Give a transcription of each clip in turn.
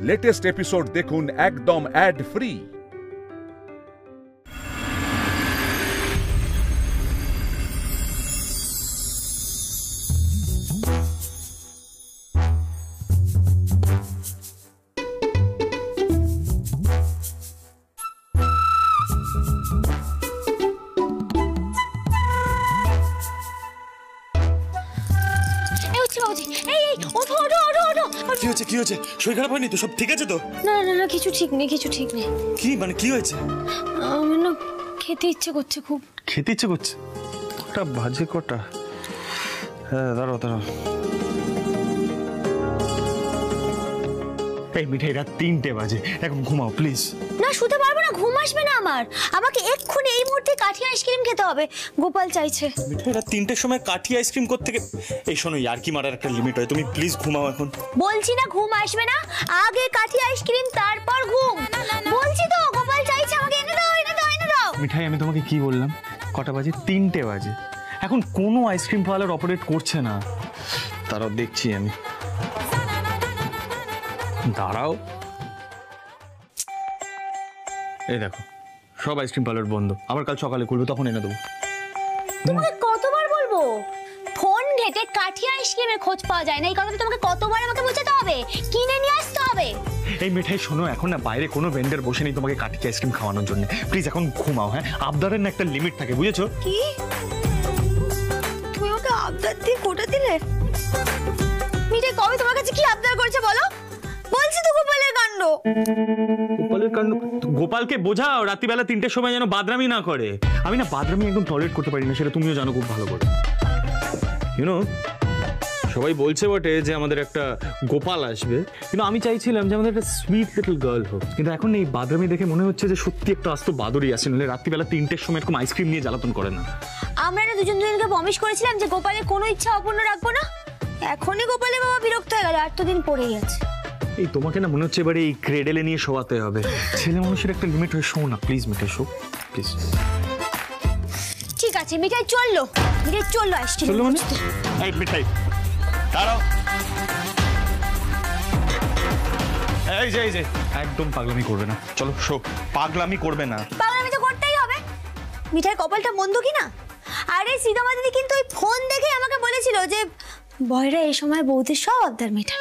Latest episode দেখুন একদম add free. কি হয়েছে? শরীর খারাপ হয়নি তো? সব ঠিক আছে তো? না না না, কিছু ঠিক নেই, কিছু ঠিক নেই। কি মানে কি হয়েছে? আমার না খেতে ইচ্ছে করছে খুব। খেতে ইচ্ছে করছে? কটা বাজে কটা? হ্যাঁ দাঁড়াও দাঁড়াও। এই মিঠাই, রাত 3টে বাজে, এখন ঘুমাও প্লিজ। না শুতে পারবো না, ঘুম আসবে না আমার। আমাকে এক্ষুনি এই মুহূর্তে কাঠি আইসক্রিম খেতে হবে, গোপাল চাইছে। মিঠাই, রাত 3টের সময় কাঠি আইসক্রিম করতে এই শোনো, ইয়ার্কি মারার একটা লিমিট হয়। তুমি প্লিজ ঘুমাও এখন। বলছি না ঘুম আসবে না, আগে কাঠি আইসক্রিম তারপর ঘুম। বলছি তো গোপাল চাইছে, আমাকে এনে দাও এনে দাও এনে দাও। মিঠাই, আমি তোমাকে কি বললাম? কটা বাজে? 3টে বাজে। এখন কোনো আইসক্রিম পার্লার অপারেট করছে না। তারাও দেখছি আমি। দাঁড়াও, এই দেখো সব আইসক্রিম পার্লার বন্ধ। আবার কাল সকালে খুলবে, তখন এনে দেবো। তোমাকে কতবার বলবো ফোন ঘেটে কাঠি আইসক্রিমের খোঁজ পাওয়া যায় না? এই কথাটা তোমাকে কতবার আমাকে বোঝাতে হবে? কিনে নিয়ে আসতে হবে। এই মিঠাই শোনো, এখন না বাইরে কোনো ভেন্ডার বসে নেই তোমাকে কাঠি আইসক্রিম খাওয়ানোর জন্য। প্লিজ এখন ঘুমাও। হ্যাঁ, আবদারের না একটা লিমিট থাকে, বুঝেছো? কি তুমি ওকে আবদার দিয়ে কোটা দিলে? মিঠাই কবে তোমার কাছে কি আবদার করেছে বলো? বলছি তো গোপালের কাণ্ড। গোপালের কাণ্ড? গোপালকে বোঝাও রাত্রিবেলা 3টের সময় যেন বাদরামি না করে। আমি না বাদরামি একদম টলারেট করতে পারি না, সেটা তুমিও জানো খুব ভালো করে। ইউনো, সবাই বলছে বটে যে আমাদের একটা গোপাল আসবে, কিন্তু আমি চাইছিলাম যে আমাদের একটা সুইট লিটল গার্ল হোক। কিন্তু এখন এই বাদরামি দেখে মনে হচ্ছে যে সত্যি একটা আস্ত বাদরই আসে, নাহলে রাত্রিবেলা 3টের সময় এরকম আইসক্রিম নিয়ে জ্বালাতন করে না। আমরা না দুজন দুজনকে প্রমিস করেছিলাম যে গোপালের কোনো ইচ্ছা অপূর্ণ রাখবো না। এখনই গোপালের বাবা বিরক্ত হয়ে গেল, আর তো দিন পড়েই আছে। এই তোমাকে না মনে হচ্ছে এবারে এই ক্রেডেলে নিয়ে শোয়াতে হবে। ছেলে মানুষের একটা লিমিট হয়, শো না প্লিজ মিঠাই, শো প্লিজ। ঠিক আছে মিঠাই চললো, মিঠাই চললো আইসক্রিম। চললো মানে? এই মিঠাই দাঁড়াও। এই যে এই যে একদম পাগলামি করবে না, চলো শো। পাগলামি করবে না। পাগলামি তো করতেই হবে। মিঠাই কপালটা মন্দ কি না? আরে সীতামা দিদি কিন্তু ওই ফোন দেখে আমাকে বলেছিল যে বয়রা এই সময় বৌদির সব আবদার মিঠাই।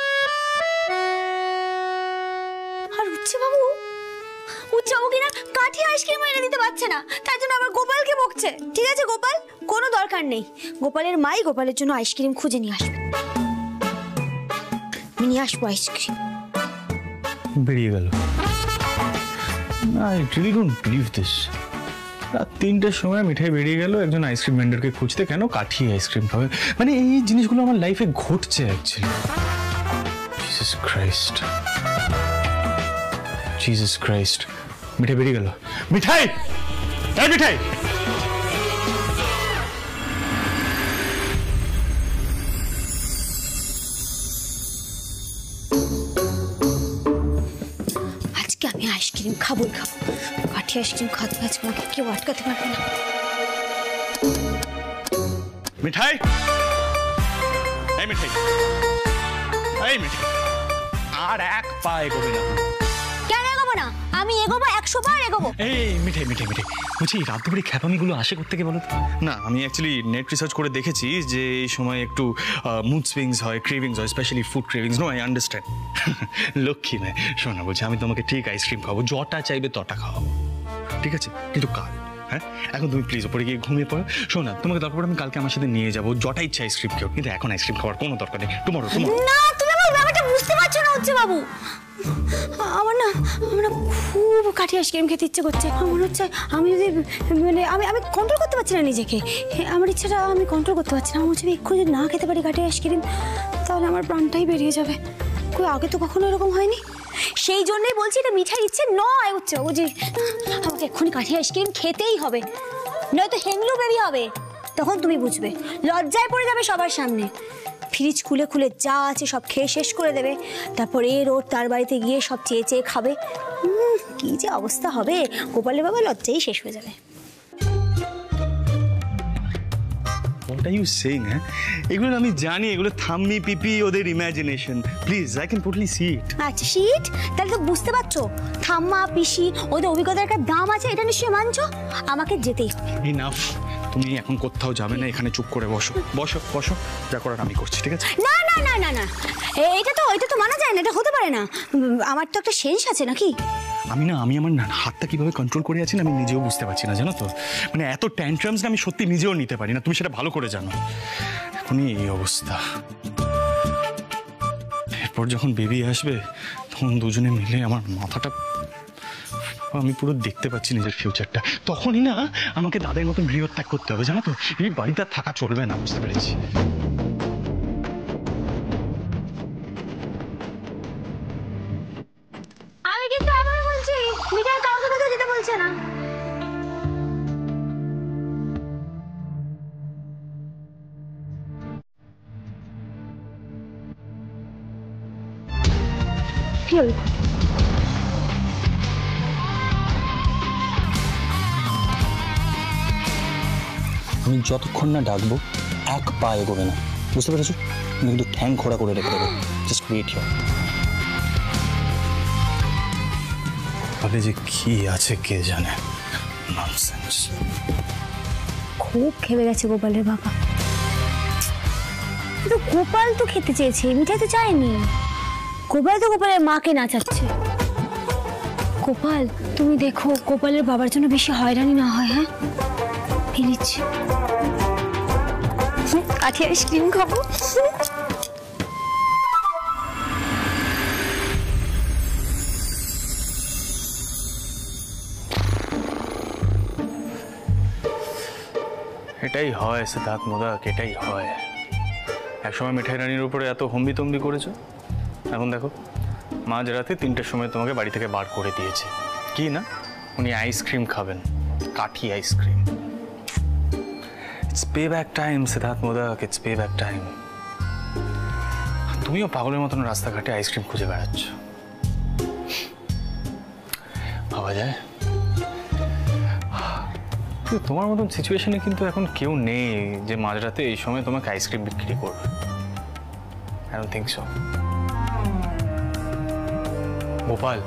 আর উচ্চবাবু কিনা কাঠি আইসক্রিম এনে দিতে পারছে না, তার জন্য আবার গোপালকে বকছে। ঠিক আছে গোপাল, কোনো দরকার নেই। গোপালের মাই গোপালের জন্য আইসক্রিম খুঁজে নিয়ে আসবে। আমি নিয়ে আসবো আইসক্রিম। বেরিয়ে গেল। I really don't believe this. রাত 3টের সময় মিঠাই বেরিয়ে গেল একজন আইসক্রিম ভেন্ডারকে খুঁজতে। কেন? কাঠি আইসক্রিম খাবে। মানে এই জিনিসগুলো আমার লাইফে ঘটছে actually. Jesus Christ, Jesus Christ. Mithai বেরিয়ে গেল। মিঠাই, এই মিঠাই। আজকে আমি আইসক্রিম খাবো খাবো। কাঠি আইসক্রিম খাতে আজকে আমাকে কেউ আটকাতে পারবে না। মিঠাই, এই মিঠাই, এই মিঠাই, আর এক পা এগোবে না। কেন এগোবো না? আমি এগোবো, 100 বার এগোবো। এই মিঠাই মিঠাই মিঠাই, বলছি এই রাত দুপুরে খ্যাপামিগুলো আসে কোত্থেকে বলো? না, আমি অ্যাকচুয়ালি নেট রিসার্চ করে দেখেছি যে এই সময় একটু মুড সুইংস হয়, ক্রেভিংস হয়, specially food cravings. No, I understand. Lakshmi নয়, শোনা বলছি আমি তোমাকে ঠিক আইসক্রিম খাবো, যটা চাইবে তটা খাওয়াবো, ঠিক আছে? কিন্তু কাল, হ্যাঁ এখন তুমি প্লিজ ওপরে গিয়ে ঘুমিয়ে পড়ো। শোনা, তোমাকে দরকার আমি কালকে আমার সাথে নিয়ে যাবো, যটা ইচ্ছা আইসক্রিম খেও, কিন্তু এখন আইসক্রিম খাওয়ার কোনো দরকার নেই। টুমরো না, তুমি আমার ব্যাপারটা বুঝতে পারছো না হচ্ছে বাবু। আমার না খুব কাঠি আইসক্রিম খেতে ইচ্ছে করছে। আমার মনে হচ্ছে আমি যদি মানে আমি কন্ট্রোল করতে পারছি না নিজেকে। আমার ইচ্ছাটা আমি কন্ট্রোল করতে পারছি না। আমার হচ্ছে এক্ষুনি যদি না খেতে পারি কাঠি আইসক্রিম, তাহলে আমার প্রাণটাই বেরিয়ে যাবে। কই আগে তো কখনো এরকম হয়নি। সেই জন্যই বলছি এটা মিঠাই ইচ্ছে নয় হচ্ছে বুঝি। আমাকে এক্ষুনি কাঠি আইসক্রিম খেতেই হবে, নয়তো হেংলু বেবি হবে। তখন তুমি বুঝবে, লজ্জায় পড়ে যাবে সবার সামনে। ফ্রিজ খুলে খুলে যা আছে সব খেয়ে শেষ করে দেবে, তারপর এর ওর তার বাড়িতে গিয়ে সব চেয়ে চেয়ে খাবে। কি যে অবস্থা হবে, গোপালের বাবা লজ্জাই শেষ হয়ে যাবে। What are you saying? হ্যাঁ, এগুলো আমি জানি, এগুলো থাম্মি পিপি ওদের imagination. Please, I can totally see it. আচ্ছা সিট, তাহলে তো বুঝতে পারছো ঠাম্মা পিসি ওদের অভিজ্ঞতার একটা দাম আছে, এটা নিশ্চয়ই মানছো। আমাকে যেতেই হবে। ইনাফ, তুমি এখন কোথাও যাবে না, এখানে চুপ করে বসো বসো বসো, যা করার আমি করছি, ঠিক আছে? না না না না না, এটা তো মানা যায় না, এটা হতে পারে না। আমার তো একটা সেন্স আছে নাকি? আমি আমার হাতটা কিভাবে কন্ট্রোল করে আছি না আমি নিজেও বুঝতে পারছি না, জানো তো? মানে এত ট্যান্ট্রামস না আমি সত্যি নিজেও নিতে পারি না, তুমি সেটা ভালো করে জানো। এখনই এই অবস্থা, এরপর যখন বেবি আসবে তখন দুজনে মিলে আমার মাথাটা, আমি পুরো দেখতে পাচ্ছি নিজের ফিউচারটা। তখনই না আমাকে দাদার মতো গৃহত্যাগ করতে হবে, জানো তো? এই বাড়িতে থাকা চলবে না, বুঝতে পেরেছি। আমি কিন্তু আবার বলছি, মিঠাই কাউকে কোথাও যেতে বলছে না। কি হলো? আমি যতক্ষণ না ডাকবো এক পা এগোবে না, বুঝতে পেরেছো? আমি কিন্তু ঠ্যাং খোড়া করে রেখে দেবো। Just wait here. তবে যে কি আছে কে জানে, ননসেন্স। খুব খেপে গেছে গোপালের বাবা। কিন্তু গোপাল তো খেতে চেয়েছে, মিঠাই তো চায়নি। গোপাল তো গোপালের মাকে নাচাচ্ছে। গোপাল তুমি দেখো গোপালের বাবার জন্য বেশি হয়রানি না হয়। হ্যাঁ প্লিজ, কাঠি আইসক্রিম খাবো। এটাই হয় সিদ্ধার্থ মোদক, এটাই হয়। একসময় মিঠাই রানীর উপরে এত হম্বি তম্বি করেছো, এখন দেখো মাঝরাতে 3টের সময় তোমাকে বাড়ি থেকে বার করে দিয়েছে। কি না, উনি আইসক্রিম খাবেন, কাঠি ice cream. It's pay back time Siddharth Modak, it's pay back time. তুমিও পাগলের মতন রাস্তাঘাটে আইসক্রিম খুঁজে বেড়াচ্ছ, ভাবা যায়? তোমার মতন সিচুয়েশনে কিন্তু এখন কেউ নেই যে মাঝরাতে এই সময় তোমাকে আইসক্রিম বিক্রি করবে। I don't think so. Gopal,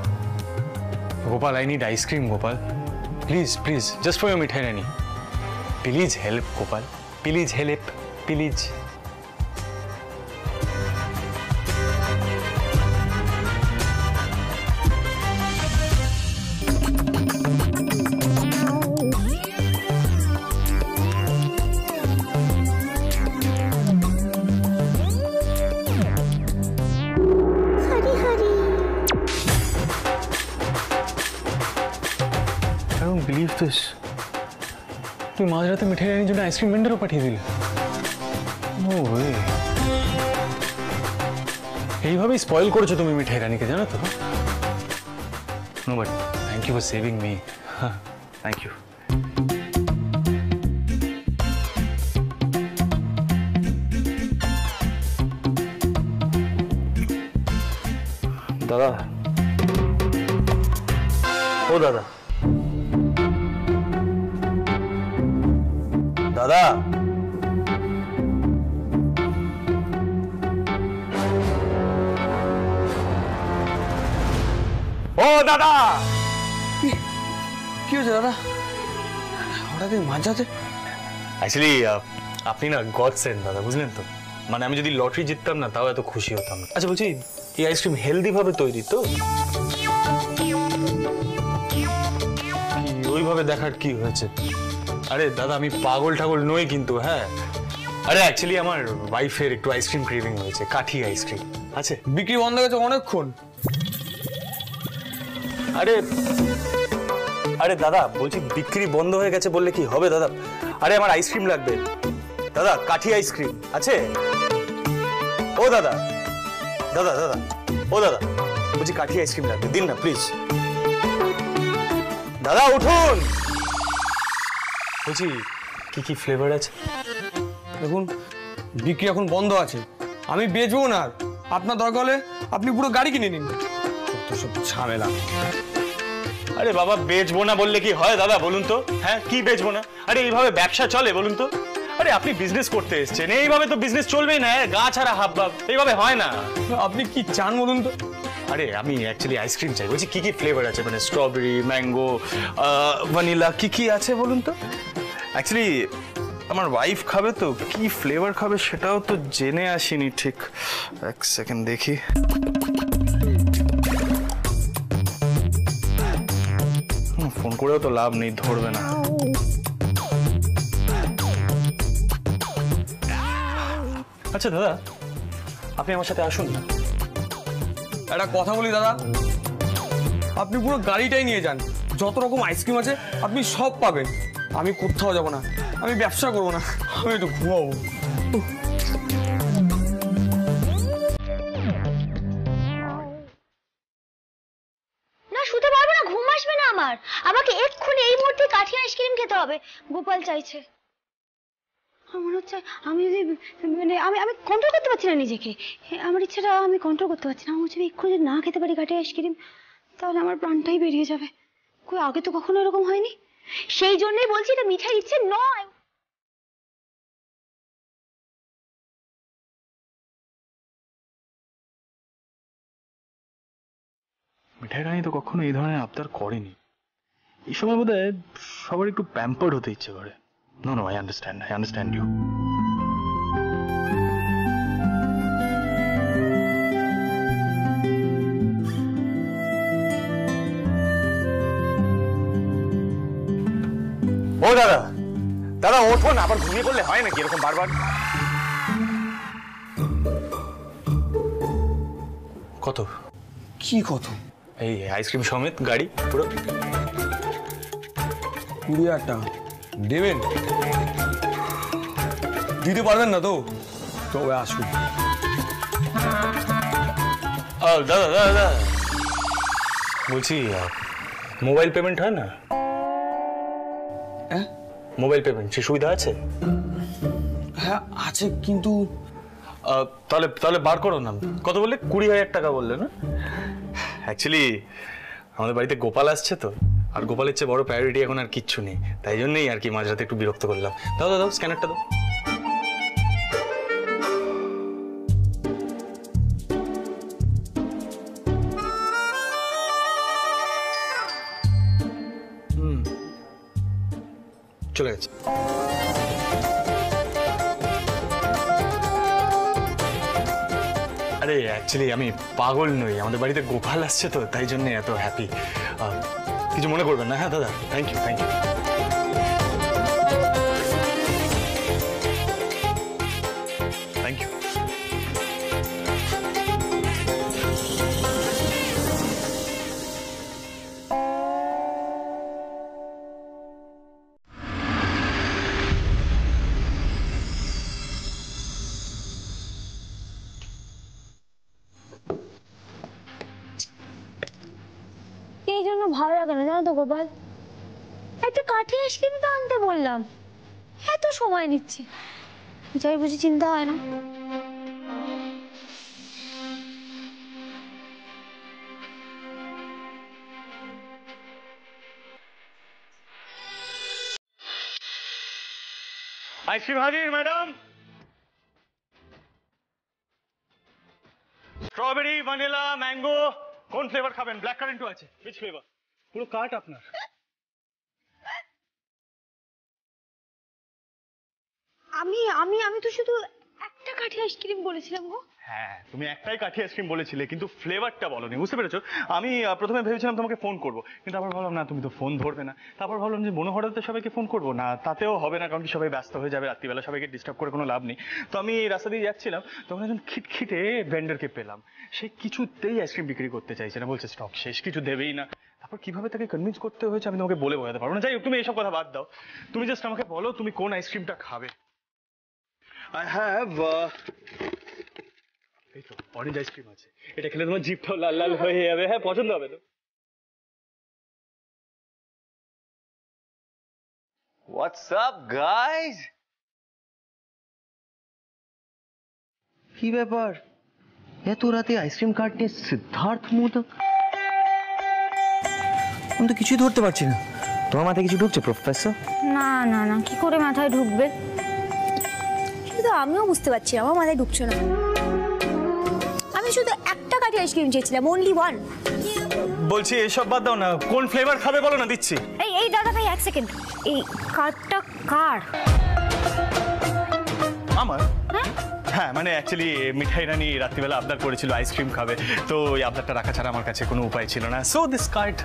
Gopal, I need ice cream. Gopal, please please, just for your Mithai Rani, please help. Gopal, please help, please. তুই মাঝরাতে মিঠাই রানীর জন্য আইসক্রিম ভেন্ডারও পাঠিয়ে দিলে? নো ওয়ে, এইভাবেই স্পয়েল করেছো তুমি মিঠাই রানীকে, জানো তো? No but thank you for saving me. Thank you. দাদা, ও দাদা, দাদা, ও দাদা। কি হয়েছে দাদা হঠাৎ মাঝরাতে? অ্যাকচুয়ালি আপনি না গড সেন্ড দাদা, বুঝলেন তো? মানে আমি যদি লটারি জিততাম না তাও এত খুশি হতাম না। আচ্ছা বলছি, এই আইসক্রিম হেলদি ভাবে তৈরি তো? ওইভাবে দেখার কি হয়েছে? আরে দাদা আমি পাগল ঠাগল নই কিন্তু। হ্যাঁ, আরে অ্যাকচুয়ালি আমার ওয়াইফের একটু আইসক্রিম ক্রেভিং হয়েছে, কাঠি আইসক্রিম আছে। বিক্রি বন্ধ হয়ে গেছে অনেকক্ষণ। আরে আরে দাদা বলছি, বিক্রি বন্ধ হয়ে গেছে বললে কি হবে দাদা? আরে আমার আইসক্রিম লাগবে দাদা, কাঠি আইসক্রিম আছে? ও দাদা, দাদা দাদা, ও দাদা, বলছি কাঠি আইসক্রিম লাগবে, দিন না প্লিজ। দাদা উঠুন, বলছি কি কি ফ্লেভার আছে? দেখুন বিক্রি এখন বন্ধ আছে, আমি বেচবো না। আপনার দরকার হলে আপনি পুরো গাড়ি কিনে নিন। সব ঝামেলা। আরে বাবা বেচবো না বললে কি হয় দাদা বলুন তো? হ্যাঁ কি বেচবো না? আরে এইভাবে ব্যবসা চলে বলুন তো? আরে আরে আপনি বিজনেস করতে এসেছেন, এইভাবে তো বিজনেস চলবেই না, গা ছাড়া হাবভাব এইভাবে হয় না। আপনি কি চান বলুন তো? আরে আমি অ্যাকচুয়ালি আইসক্রিম চাই, বলছি কি কি ফ্লেভার আছে, মানে স্ট্রবেরি, ম্যাঙ্গো, ভ্যানিলা, কি কি আছে বলুন তো। অ্যাকচুয়ালি আমার ওয়াইফ খাবে তো, কি ফ্লেভার খাবে সেটাও তো জেনে আসিনি ঠিক। এক সেকেন্ড দেখি। ফোন করেও তো লাভ নেই, ধরবে না। আচ্ছা দাদা, আপনি আমার সাথে আসুন না। একটা কথা বলি দাদা, আপনি পুরো গাড়িটাই নিয়ে যান, যত রকম আইসক্রিম আছে আপনি সব পাবেন। আমি কোথাও যাব না, আমি ব্যবসা করবো না, আমি একটু ঘুমাবো। না শুতে পারবো না, ঘুম আসবে না আমার। আমাকে এক্ষুনি এই মুহূর্তে কাঠি আইসক্রিম খেতে হবে, গোপাল চাইছে। মনে হচ্ছে আমি যদি মানে আমি আমি কন্ট্রোল করতে পারছি না নিজেকে, আমার ইচ্ছাটা আমি কন্ট্রোল করতে পারছি না। আমার হচ্ছে এক্ষুনি যদি না খেতে পারি কাঠি আইসক্রিম, তাহলে আমার প্রাণটাই বেরিয়ে যাবে। কই আগে তো কখনো এরকম হয়নি, সেই জন্যই বলছি এটা মিঠাই ইচ্ছে নয়। মিঠাই রানী তো কখনো এই ধরনের আবদার করেনি। এই সময় বোধহয় সবার একটু প্যাম্পার্ড হতে ইচ্ছে করে। No no, I understand you. ও দাদা, দাদা ওঠো না, আবার ঘুমিয়ে পড়লে হয় নাকি এরকম বারবার? কত? কি কত? এই আইসক্রিম সমেত গাড়ি পুরো 20,000 টাকা দেবেন? দিতে পারবেন না তো? তবে আসুন। দাদা দাদা দাদা বলছি, মোবাইল পেমেন্ট হয় না? হ্যাঁ মোবাইল পেমেন্ট সে সুবিধা আছে? হ্যাঁ আছে, কিন্তু তাহলে তাহলে বার করো না। কত বললে? 20,000 টাকা বললে না? অ্যাকচুয়ালি আমাদের বাড়িতে গোপাল আসছে তো, আর গোপালের চেয়ে বড় প্রায়োরিটি এখন আর কিচ্ছু নেই, তাই জন্যই আর কি মাঝরাতে একটু বিরক্ত করলাম। দাও দাও দাও, স্ক্যানারটা দাও। চলে গেছে। আরে অ্যাকচুয়ালি আমি পাগল নই, আমাদের বাড়িতে গোপাল আসছে তো তাই জন্য এত হ্যাপি। কিছু মনে করবেন না। হ্যাঁ দাদা, thank you thank you. Thank you. এই জন্য ভালো লাগে না জানো তো গোপাল, একটা কাঠি আইসক্রিম তো আনতে বললাম, এত সময় নিচ্ছে, যাই বুঝি চিন্তা হয় না। আইসক্রিম হাজির ম্যাডাম। স্ট্রবেরি, ভ্যানিলা, ম্যাঙ্গো, কোন ফ্লেভার খাবেন? ব্ল্যাক কারেন্টও আছে। which flavour? পুরো কার্ট আপনার। আমি আমি আমি তো শুধু একটা কাঠি আইসক্রিম বলেছিলাম গো। হ্যাঁ তুমি একটাই কাঠি আইসক্রিম বলেছিলে, কিন্তু ফ্লেভারটা বলোনি, বুঝতে পেরেছো? আমি প্রথমে ভেবেছিলাম তোমাকে ফোন করবো, কিন্তু আবার ভাবলাম না তুমি তো ফোন ধরবে না। তারপর ভাবলাম যে মনোহরাতে সবাইকে ফোন করবো না, তাতেও হবে না, কারণ কি সবাই ব্যস্ত হয়ে যাবে, রাত্রিবেলা সবাইকে ডিস্টার্ব করে কোনো লাভ নেই। তো আমি রাস্তা দিয়ে যাচ্ছিলাম, তখন একজন খিটখিটে ভেন্ডারকে পেলাম। সে কিছুতেই আইসক্রিম বিক্রি করতে চাইছে না, বলছে স্টক শেষ, কিছু দেবেই না। তারপর কিভাবে তাকে কনভিন্স করতে হয়েছে আমি তোমাকে বলে বোঝাতে পারবো না। যাই হোক, তুমি এইসব কথা বাদ দাও, তুমি জাস্ট আমাকে বলো তুমি কোন আইসক্রিমটা খাবে। I have এই তো অরেঞ্জ আইসক্রিম আছে, এটা খেলে তোমার জিভটাও লাল লাল হয়ে যাবে। হ্যাঁ পছন্দ হবে তো। What's up, guys? কি ব্যাপার, এত রাতে আইসক্রিম কার্ট নিয়ে সিদ্ধার্থ মোদক? আমি তো কিছুই ধরতে পারছি না। তোমার মাথায় কিছু ঢুকছে প্রফেসর? না না না, কি করে মাথায় ঢুকবে? তো আমিও বুঝতে পারছি না, আমার মাথায় ঢুকছে না। আমি শুধু একটা কাঠি আইসক্রিম চেয়েছিলাম, অনলি ওয়ান। বলছি এসব বাদ দাও না, কোন ফ্লেভার খাবে বলো না, দিচ্ছি। এই দাদা ভাই এক সেকেন্ড, এই কার্ডটা কার? আমার? হ্যাঁ মানে অ্যাকচুয়ালি মিঠাই রানী রাত্রিবেলা আবদার করেছিল আইসক্রিম খাবে, তো ওই আবদারটা রাখা ছাড়া আমার কাছে কোনো উপায় ছিল না, so this card.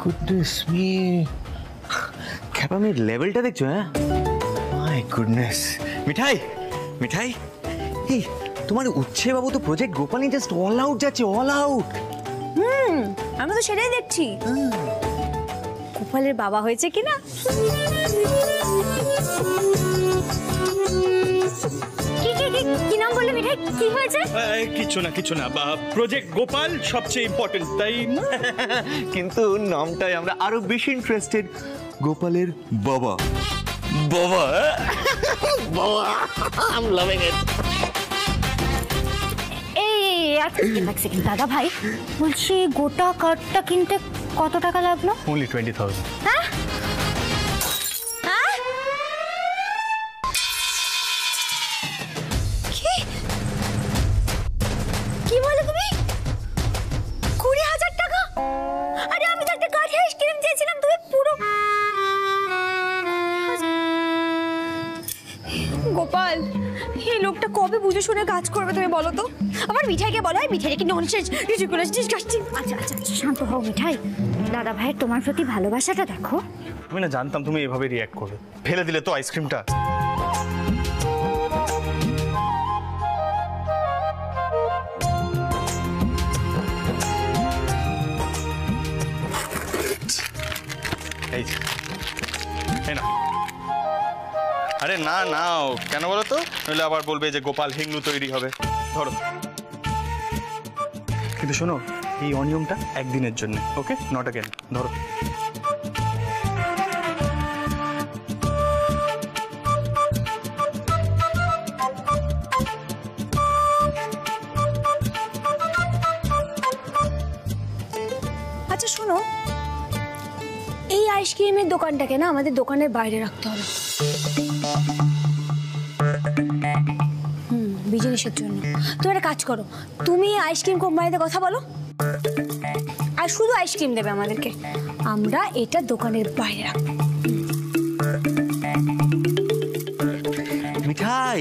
Goodness me, খ্যাপামির লেভেলটা দেখছো? হ্যাঁ, মাই গুডনেস। মিঠাই মিঠাই, এই তোমার উচ্ছে বাবু তো project Gopali just all out যাচ্ছে, অল আউট। আমি তো সেটাই দেখছি, গোপালের বাবা হয়েছে কিনা। কি নাম বললে মিঠাই, কি হয়েছে? কিছু না, প্রজেক্ট গোপাল সবচেয়ে ইম্পর্টেন্ট, তাই কিন্তু নামটাই আমরা আরো বেশি ইন্টারেস্টেড, গোপালের বাবা। বাবা বাবা, আই এম লাভিং ইট। এক সেকেন্ড দাদা ভাই, বলছি গোটা কার্ডটা কিনতে কত টাকা লাগলো? only 20,000। হ্যাঁ, কি বলে তুমি? 20,000 টাকা? আরে আমি তো একটা কাঠি আইসক্রিম চেয়েছিলাম, তুমি পুরো। গোপাল, এই লোকটা কবে বুঝে শুনে কাজ করবে তুমি বলো তো? আমার মিঠাইকে বলো, মিঠাই কি ননসেন্স, রিডিকুলাস, ডিসগাস্টিং। আচ্ছা শান্ত হও মিঠাই, দাদা ভাইয়ের তোমার প্রতি ভালোবাসাটা দেখো। আমি না জানতাম তুমি এভাবে রিঅ্যাক্ট করবে, ফেলে দিলে তো আইসক্রিমটা। এই না, আরে না নাও, কেন বলো তো, নইলে আবার বলবে যে গোপাল হিংলু তৈরি হবে। ধরো, কিন্তু শোনো এই অনিয়মটা একদিনের জন্য, ওকে, নট অ্যাগেন। ধরো। আচ্ছা শোনো, এই আইসক্রিমের দোকানটাকে না আমাদের দোকানের বাইরে রাখতে হবে, বিজনেসের জন্য। তুমি একটা কাজ করো, তুমি আইসক্রিম কোম্পানিতে কথা বলো, আর শুধু আইসক্রিম দেবে আমাদেরকে, আমরা এটা দোকানের বাইরে রাখবো। Mithai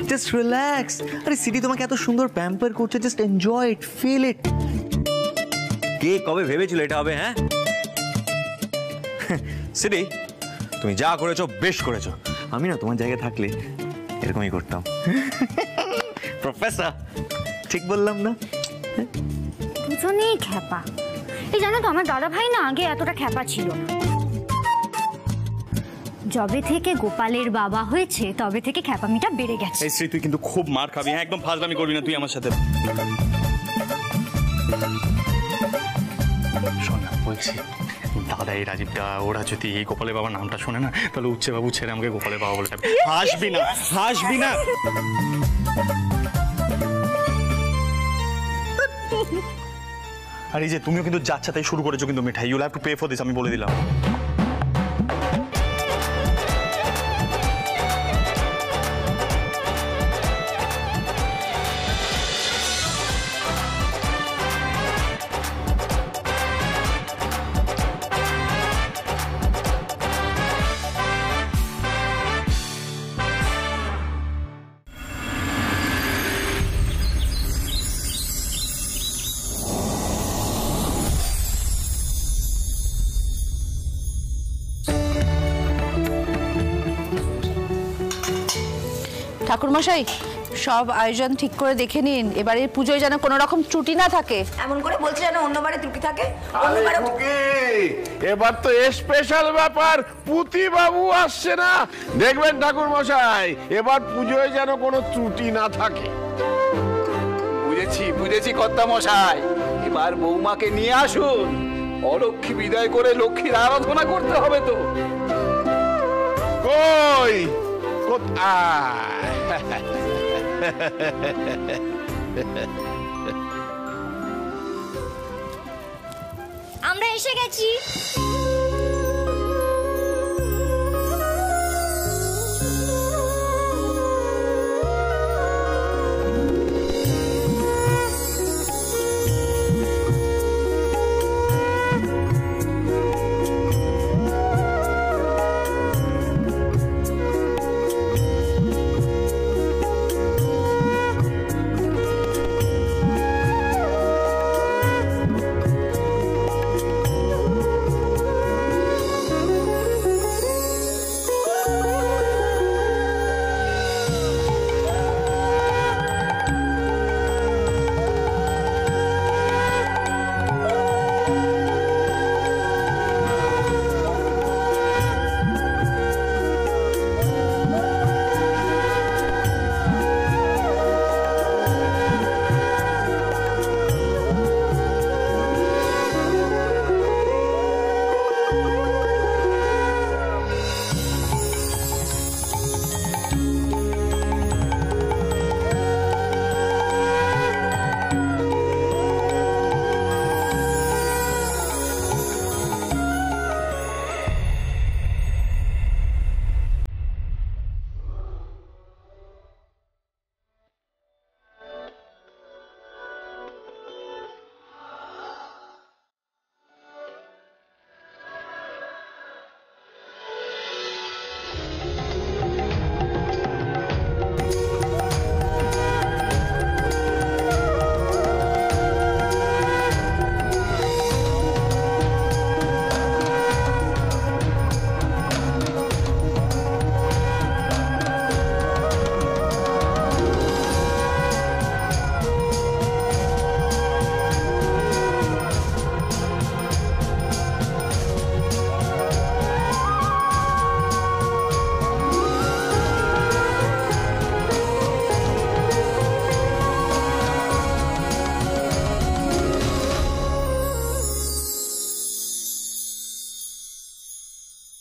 just relax. আরে সিটি তোমাকে এত সুন্দর প্যাম্পার করছে, just enjoy it, feel it. কে কবে ভেবেছিল এটা হবে? হ্যাঁ সিটি, তুমি যা করেছো বেশ করেছো। আমি না তোমার জায়গায় থাকলে এরকমই করতাম। প্রফেসর, ঠিক বললাম না? দুজনেই খ্যাপা। এই জানো তো, আমার দাদা ভাই না আগে এতটা খ্যাপা ছিল না, যবে থেকে গোপালের বাবা হয়েছে তবে থেকে খ্যাপামিটা বেড়ে গেছে। এই শ্রী, তুই কিন্তু খুব মার খাবি, হ্যাঁ একদম ফাজলামি করবি না তুই আমার সাথে। শোন না, বলছি দাদা এই রাজীবটা, ওরা যদি এই গোপালের বাবার নামটা শোনে না, তাহলে উচ্ছে বাবু ছেড়ে আমাকে গোপালের বাবা বলে যাবে। হাসবি না, হাসবি না। আর এই যে তুমিও কিন্তু যাচ্ছা তাই শুরু করেছো কিন্তু Mithai, you'll have to pay for this, আমি বলে দিলাম। ঠাকুরমশাই, সব আয়োজন ঠিক করে দেখে নিন, এবারে পুজোয় যেন কোনো রকম ত্রুটি না থাকে। এমন করে বলছে যেন অন্যবারে ত্রুটি থাকে। এবার তো স্পেশাল ব্যাপার, পুতি বাবু আসছে না, দেখবেন ঠাকুর মশাই এবার পুজোয় যেন কোনো ত্রুটি না থাকে। বুঝেছি কর্তা মশাই, এবার বৌমাকে নিয়ে আসুন, অলক্ষ্মী বিদায় করে লক্ষ্মীর আরাধনা করতে হবে তো। কই আমরা এসে গেছি।